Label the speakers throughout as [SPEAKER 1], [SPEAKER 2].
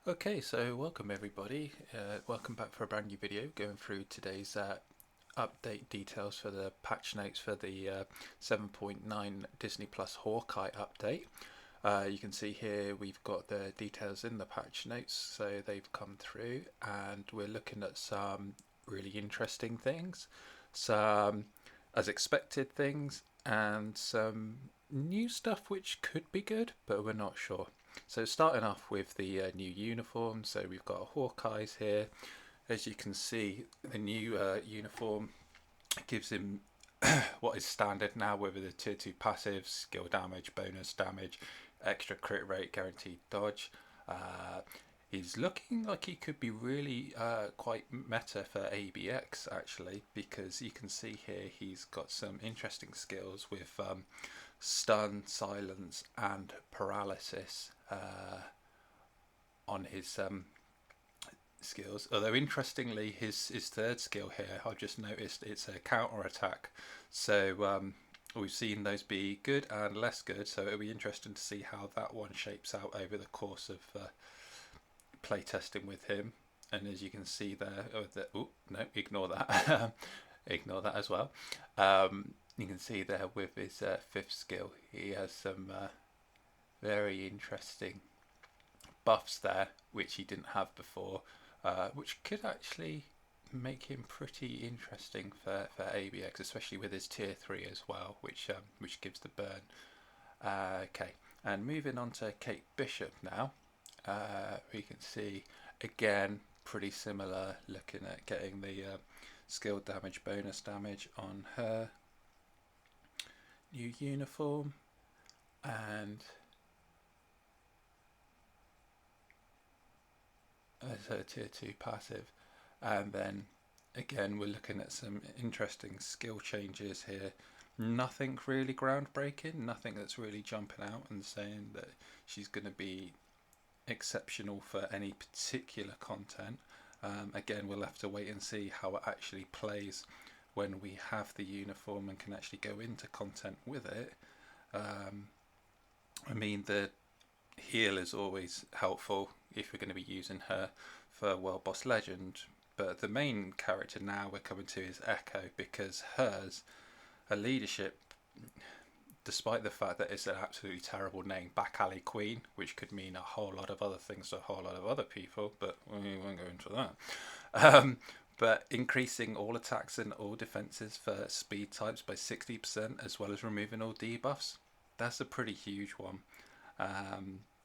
[SPEAKER 1] Okay, so welcome everybody. Welcome back for a brand new video going through today's update details for the patch notes for the 7.9 Disney Plus Hawkeye update. You can see here we've got the details in the patch notes, so they've come through, and we're looking at some really interesting things, some as expected things, and some new stuff which could be good, but we're not sure. So starting off with the new uniform, so we've got Hawkeyes here. As you can see, the new uniform gives him what is standard now with the tier 2 passive, skill damage, bonus damage, extra crit rate, guaranteed dodge. He's looking like he could be really quite meta for ABX actually, because you can see here he's got some interesting skills with stun, silence, and paralysis on his skills. Although interestingly, his third skill here, I've just noticed it's a counter attack. So we've seen those be good and less good. So it'll be interesting to see how that one shapes out over the course of play testing with him. And as you can see there, no, ignore that. Ignore that as well. You can see there with his fifth skill, he has some very interesting buffs there, which he didn't have before, which could actually make him pretty interesting for ABX, especially with his tier 3 as well, which gives the burn. Okay, and moving on to Kate Bishop now, we can see again pretty similar, looking at getting the skill damage, bonus damage on her new uniform, and as her tier 2 passive. And then again we're looking at some interesting skill changes here. Nothing really groundbreaking, nothing that's really jumping out and saying that she's going to be exceptional for any particular content. Again, we'll have to wait and see how it actually plays when we have the uniform and can actually go into content with it. I mean, the heal is always helpful if we're going to be using her for World Boss Legend, but the main character now we're coming to is Echo, because her leadership, despite the fact that it's an absolutely terrible name, Back Alley Queen, which could mean a whole lot of other things to a whole lot of other people, but we won't go into that. But increasing all attacks and all defenses for speed types by 60%, as well as removing all debuffs. That's a pretty huge one.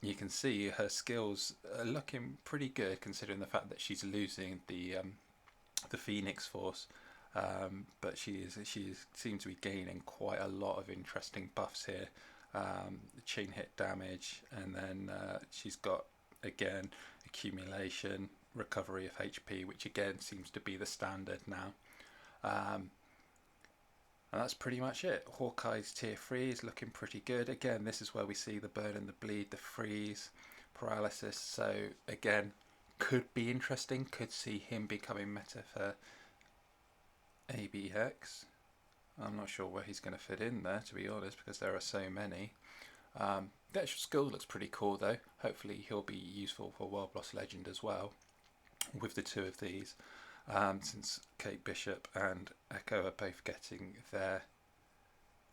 [SPEAKER 1] You can see her skills are looking pretty good, considering the fact that she's losing the Phoenix Force. But she seems to be gaining quite a lot of interesting buffs here. Chain hit damage, and then she's got again accumulation, recovery of HP, which again seems to be the standard now. And that's pretty much it. Hawkeye's tier 3 is looking pretty good. Again, this is where we see the burn and the bleed, the freeze, paralysis. So again, could be interesting. Could see him becoming meta for ABX. I'm not sure where he's going to fit in there, to be honest, because there are so many. The actual skill looks pretty cool though. Hopefully he'll be useful for World Boss Legend as well, with the two of these. Since Kate Bishop and Echo are both getting their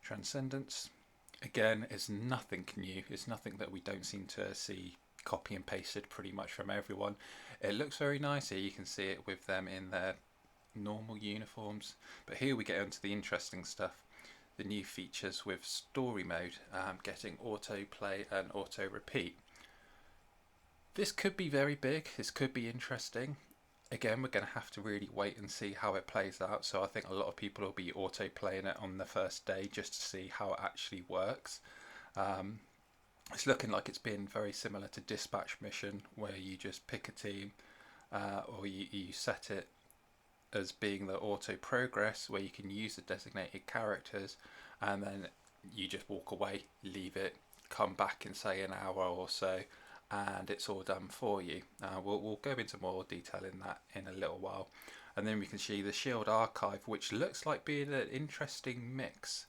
[SPEAKER 1] Transcendence. Again, it's nothing new. It's nothing that we don't seem to see copy and pasted pretty much from everyone. It looks very nice here. You can see it with them in their normal uniforms. But here we get into the interesting stuff. The new features with story mode, getting autoplay and auto repeat. This could be very big. This could be interesting. Again, we're going to have to really wait and see how it plays out. So I think a lot of people will be auto playing it on the first day just to see how it actually works. It's looking like it's been very similar to Dispatch Mission, where you just pick a team, or you set it as being the auto progress, where you can use the designated characters, and then you just walk away, leave it, come back in say an hour or so, and it's all done for you. We'll go into more detail in that in a little while. And then we can see the Shield Archive, which looks like being an interesting mix.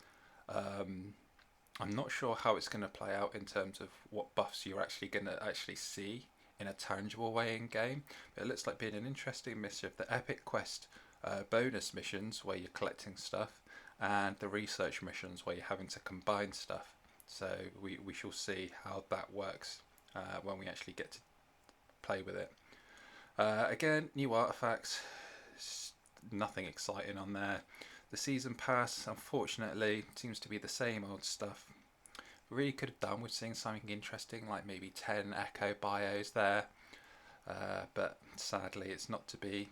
[SPEAKER 1] I'm not sure how it's going to play out in terms of what buffs you're actually going to see in a tangible way in game. But it looks like being an interesting mixture of the Epic Quest bonus missions where you're collecting stuff and the research missions where you're having to combine stuff. So we shall see how that works when we actually get to play with it. Again, new artifacts, nothing exciting on there. The season pass, unfortunately, seems to be the same old stuff. We really could have done with seeing something interesting, like maybe 10 echo bios there, but sadly it's not to be.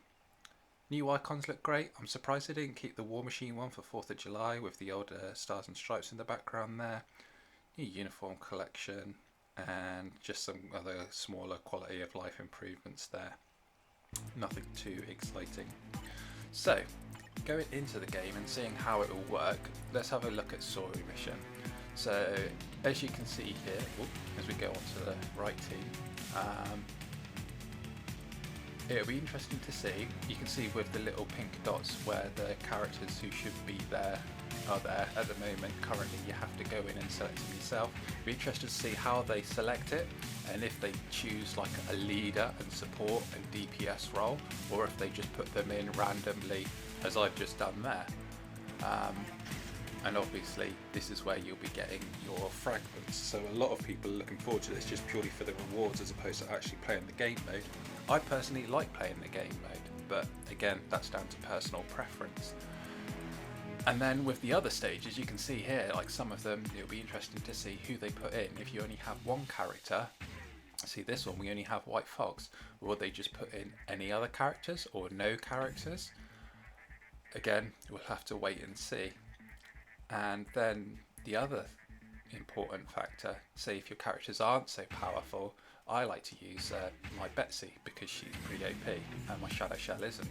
[SPEAKER 1] New icons look great. I'm surprised they didn't keep the War Machine one for 4th of July with the old stars and stripes in the background there. New uniform collection and just some other smaller quality of life improvements there. Nothing too exciting. So, going into the game and seeing how it will work, let's have a look at story mission. So, as you can see here, as we go on to the right team, it'll be interesting to see. You can see with the little pink dots where the characters who should be there are there at the moment. Currently you have to go in and select them yourself. Be interested to see how they select it and if they choose like a leader and support and DPS role, or if they just put them in randomly as I've just done there. And obviously this is where you'll be getting your fragments, so a lot of people are looking forward to this just purely for the rewards as opposed to actually playing the game mode. I personally like playing the game mode, but again that's down to personal preference. And then with the other stages, you can see here, like some of them, it'll be interesting to see who they put in. If you only have one character, see this one, we only have White Fox. Will they just put in any other characters or no characters? Again, we'll have to wait and see. And then the other important factor, say if your characters aren't so powerful, I like to use my Betsy because she's pretty OP and my Shadow Shell isn't.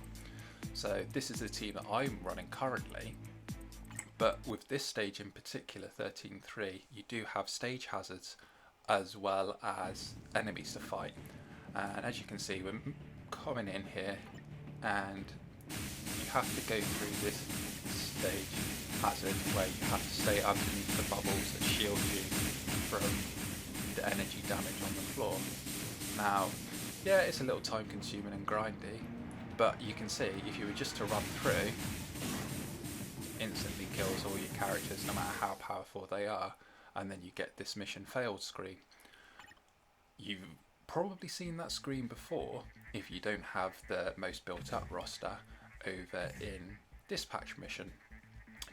[SPEAKER 1] So this is the team that I'm running currently. But with this stage in particular, 13.3, you do have stage hazards as well as enemies to fight. And as you can see, we're coming in here and you have to go through this stage hazard where you have to stay underneath the bubbles that shield you from the energy damage on the floor. Now, yeah, it's a little time consuming and grindy, but you can see if you were just to run through, instantly kills all your characters no matter how powerful they are, and then you get this mission failed screen. You've probably seen that screen before if you don't have the most built up roster over in Dispatch Mission.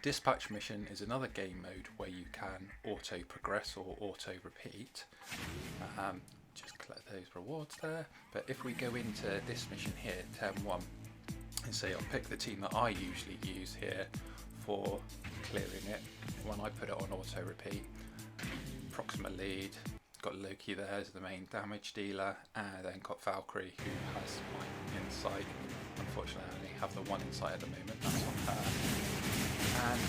[SPEAKER 1] Dispatch Mission is another game mode where you can auto progress or auto repeat. Just collect those rewards there. But if we go into this mission here, 10-1, and say I'll pick the team that I usually use here for clearing it when I put it on auto repeat. Proxima lead, got Loki there as the main damage dealer, and then got Valkyrie who has my insight. Unfortunately I only have the one insight at the moment, that's on her. And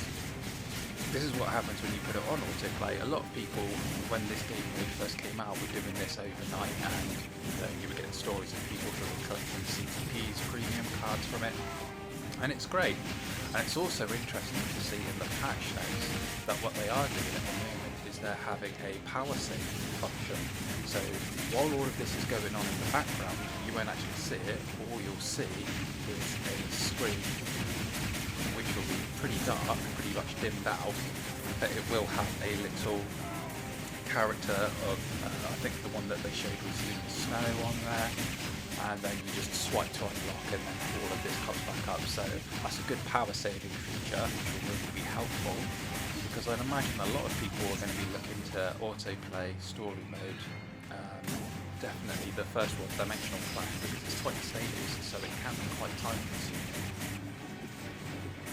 [SPEAKER 1] this is what happens when you put it on autoplay. A lot of people, when this game mode first came out, were doing this overnight, and you were getting stories of people who were collecting CTPs, premium cards from it, and it's great. And it's also interesting to see in the patch notes that what they are doing at the moment is they're having a power saving function. So while all of this is going on in the background, you won't actually see it. All you'll see is a screen which will be pretty dark, pretty much dimmed out, but it will have a little character of, I think the one that they showed was Snow on there, and then you just swipe to unlock and then all of this comes back up. So that's a good power saving feature which will really be helpful, because I'd imagine a lot of people are going to be looking to autoplay story mode. Definitely the first one, Dimensional Clash, because it's 20 stages, so it can be quite time consuming.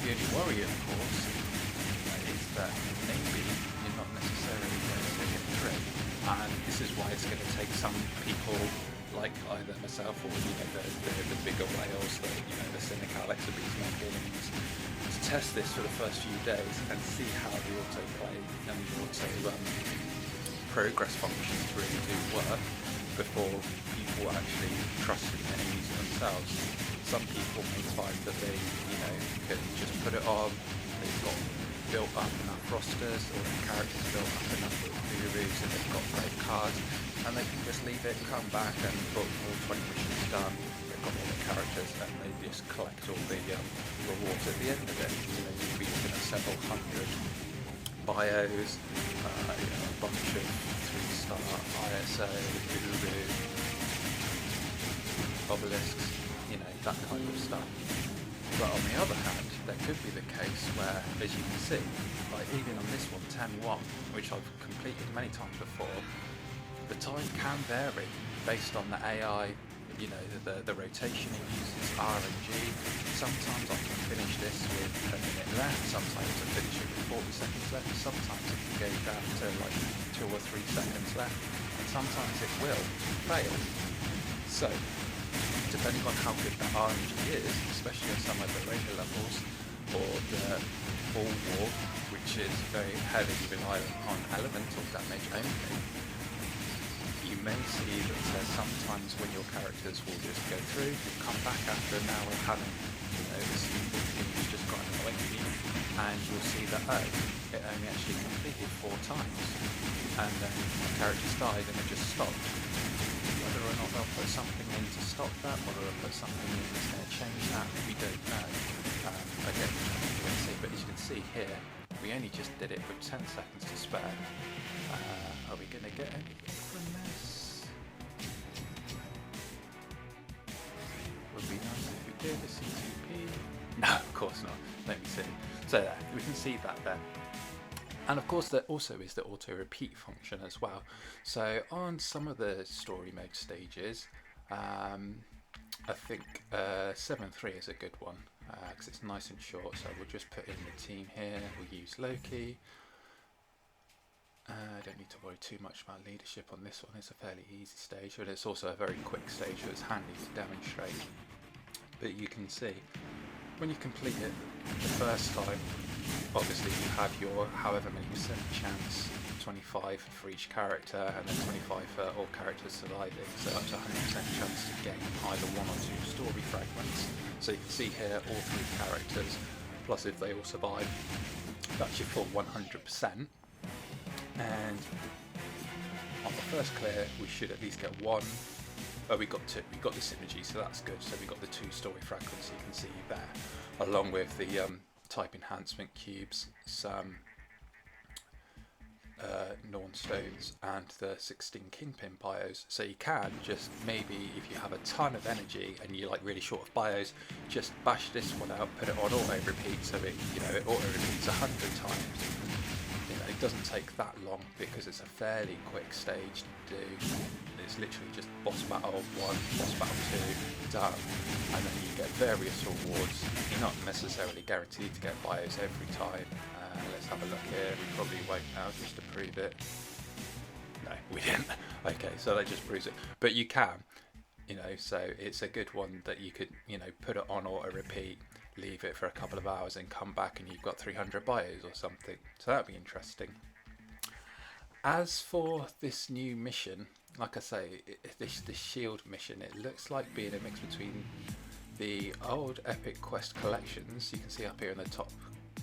[SPEAKER 1] The only worry, of course, is that maybe you're not necessarily going to get through, and this is why it's going to take some people like either myself or the bigger whales, the cynical exhibits to test this for the first few days and see how the autoplay and the auto progress functions really do work before people actually trust in enemies themselves. Some people may find that they can just put it on, they've got built up enough rosters or their characters built up enough with gurus and they've got great cards, and they can just leave it, come back, and boom, all 20 missions done. They've got all the characters, and they just collect all the rewards at the end of it. You know, you'd be looking at several hundred bios, a bunch of 3-star ISO, Uru, obelisks, that kind of stuff. But on the other hand, there could be the case where, as you can see, like even on this one, 10.1, which I've completed many times before, the time can vary based on the AI, the rotation it uses, RNG. Sometimes I can finish this with a minute left, sometimes I finish it with 40 seconds left, sometimes it can go down to like 2 or 3 seconds left, and sometimes it will fail. So, depending on how good that RNG is, especially on some of the later levels, or the All War, which is very heavily reliant on elemental damage only, you may see that sometimes when your characters will just go through, you'll come back after an hour of having, this thing's just got annoying you, and you'll see that, it only actually completed 4 times, and then the character's died and it just stopped. Whether or not they'll put something in to stop that, whether they'll put something in that's going to change that, we don't know. Again, but as you can see here, we only just did it with 10 seconds to spare. Are we going to get anything from this? Would be nice if we did a CTP. No, of course not. Don't be silly. So there, we can see that there. And of course there also is the auto repeat function as well. So on some of the story mode stages, I think 7.3 is a good one because it's nice and short. So we'll just put in the team here, we'll use Loki. I don't need to worry too much about leadership on this one. It's a fairly easy stage, but it's also a very quick stage, so it's handy to demonstrate. But you can see when you complete it the first time, obviously you have your however many percent chance, 25 for each character and then 25 for all characters surviving, so up to 100% chance to gain either 1 or 2 story fragments. So you can see here all 3 characters, plus if they all survive, that's your full 100%. And on the first clear we should at least get 1. We got the synergy, so that's good. So we got the 2 story fragments you can see there, along with the type enhancement cubes, some Norn stones, and the 16 kingpin bios. So you can just maybe, if you have a ton of energy and you're like really short of bios, just bash this one out, put it on auto repeat, so it it auto repeats 100 times. It doesn't take that long because it's a fairly quick stage to do. It's literally just boss battle 1, boss battle 2, done, and then you get various rewards. You're not necessarily guaranteed to get bios every time. Let's have a look here. We probably won't now, just to prove it. No, we didn't. Okay, so that just proves it. But you can, so it's a good one that you could, put it on auto repeat, leave it for a couple of hours and come back and you've got 300 bios or something. So that'd be interesting. As for this new mission, like I say, this shield mission, it looks like being a mix between the old Epic Quest collections. You can see up here in the top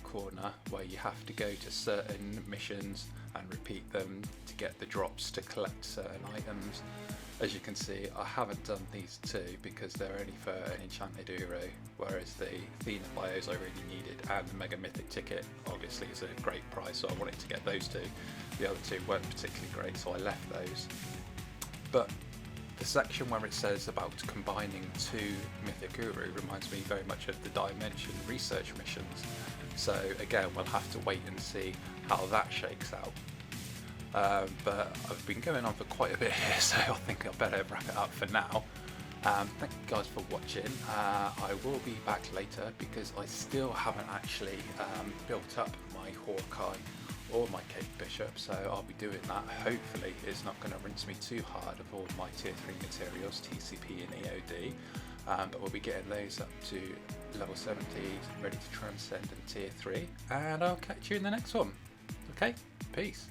[SPEAKER 1] corner where you have to go to certain missions and repeat them to get the drops to collect certain items. As you can see, I haven't done these 2 because they're only for an enchanted Uro, whereas the Athena bios I really needed, and the Mega Mythic ticket obviously is a great price, so I wanted to get those 2. The other 2 weren't particularly great, so I left those. But the section where it says about combining 2 Mythic Uru reminds me very much of the Dimension research missions. So again, we'll have to wait and see how that shakes out. But I've been going on for quite a bit here, so I think I better wrap it up for now. Thank you guys for watching. I will be back later because I still haven't actually built up my Hawkeye or my Cape Bishop, so I'll be doing that. Hopefully it's not going to rinse me too hard of all my tier 3 materials, TCP and EOD, but we'll be getting those up to level 70, ready to transcend in tier 3, and I'll catch you in the next one. Okay, peace.